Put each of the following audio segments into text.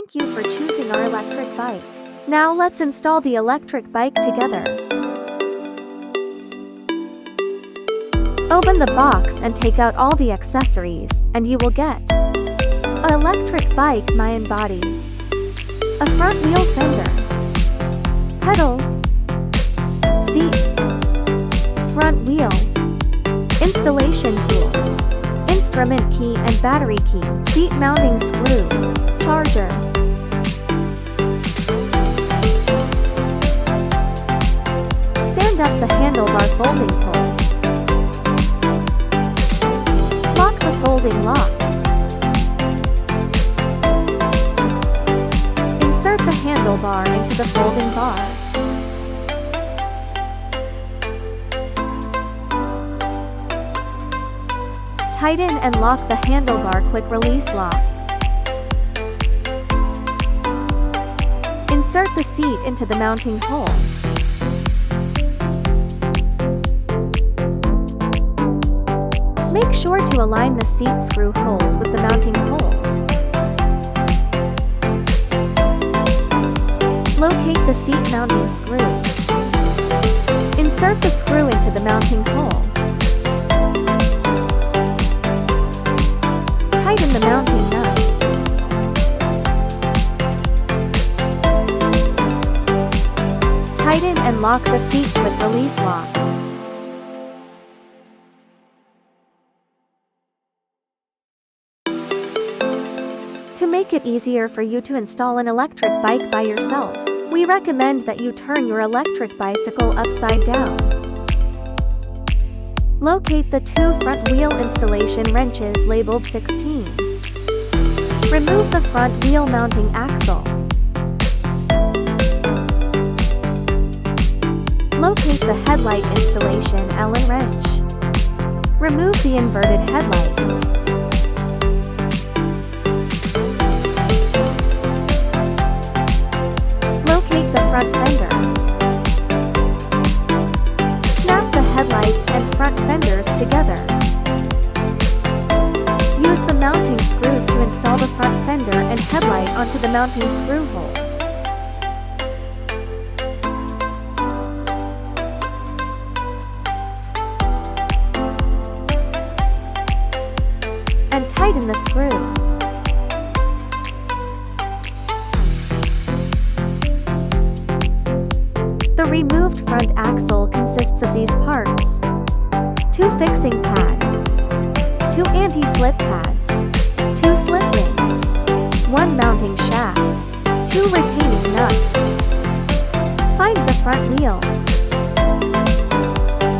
Thank you for choosing our electric bike. Now let's install the electric bike together. Open the box and take out all the accessories, and you will get an electric bike Mayan body, a front wheel fender, pedal, seat, front wheel, installation tools, instrument key and battery key, seat mounting screw, charger. Stand up the handlebar folding pole. Lock the folding lock. Insert the handlebar into the folding bar. Tighten and lock the handlebar quick release lock. Insert the seat into the mounting hole. Make sure to align the seat screw holes with the mounting holes. Locate the seat mounting screw. Insert the screw into the mounting hole. Tighten the mounting nut. Tighten and lock the seat quick release lock. To make it easier for you to install an electric bike by yourself, we recommend that you turn your electric bicycle upside down. Locate the two front wheel installation wrenches labeled 16. Remove the front wheel mounting axle. Locate the headlight installation Allen wrench. Remove the inverted headlights. Locate the front fender. Snap the headlights and front fenders together. Use the mounting screws to install the front fender and headlight onto the mounting screw holes. And tighten the screw. The removed front axle consists of these parts: 2 fixing pads, 2 anti-slip pads, 2 slip rings, 1 mounting shaft, 2 retaining nuts. Find the front wheel.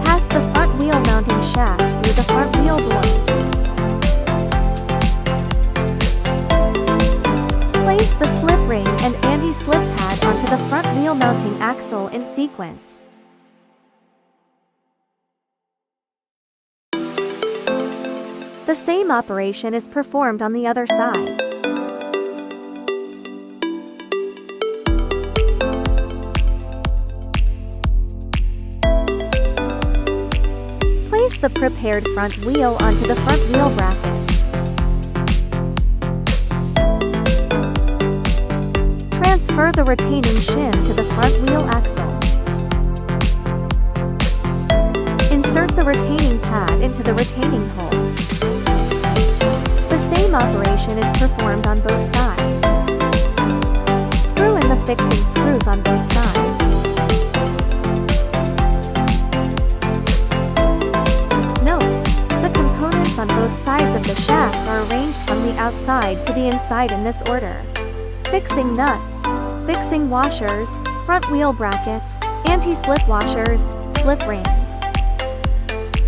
Pass the front wheel mounting shaft through the front wheel board. Place the slip ring and anti-slip pad onto the front wheel mounting axle in sequence. The same operation is performed on the other side. Place the prepared front wheel onto the front wheel bracket. Transfer the retaining shim to the front wheel axle. Insert the retaining pad into the retaining hole. The same operation is performed on both sides. Screw in the fixing screws on both sides. Note, the components on both sides of the shaft are arranged from the outside to the inside in this order: fixing nuts, fixing washers, front wheel brackets, anti-slip washers, slip rings.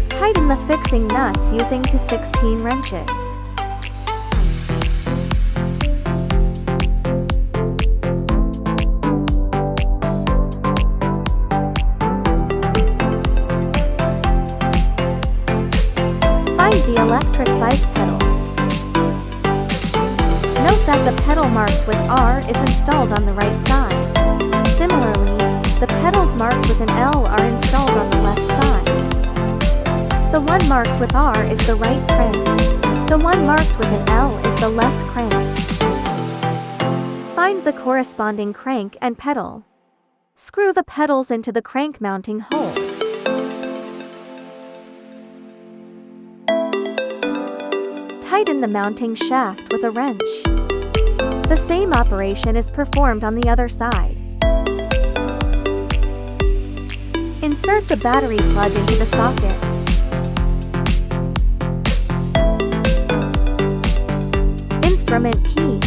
Tighten the fixing nuts using 216 wrenches. Find the electric bike pedal. Note that the pedal marked with R is installed on the right side. Similarly, the pedals marked with an L are installed on the left side. The one marked with R is the right crank. The one marked with an L is the left crank. Find the corresponding crank and pedal. Screw the pedals into the crank mounting holes. Tighten the mounting shaft with a wrench. The same operation is performed on the other side. Insert the battery plug into the socket. Instrument key.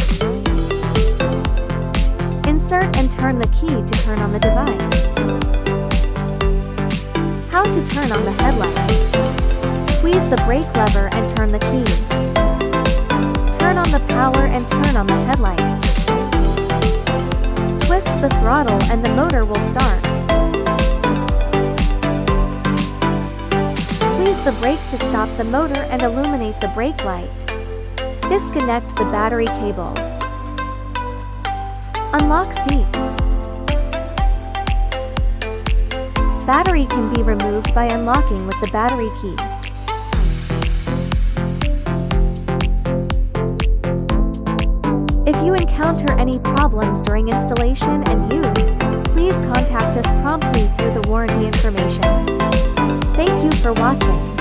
Insert and turn the key to turn on the device. How to turn on the headlight. Squeeze the brake lever and turn the key. Turn on the power and turn on the headlights. Twist the throttle and the motor will start. Squeeze the brake to stop the motor and illuminate the brake light. Disconnect the battery cable. Unlock seats. Battery can be removed by unlocking with the battery key. If you encounter any problems during installation and use, please contact us promptly through the warranty information. Thank you for watching.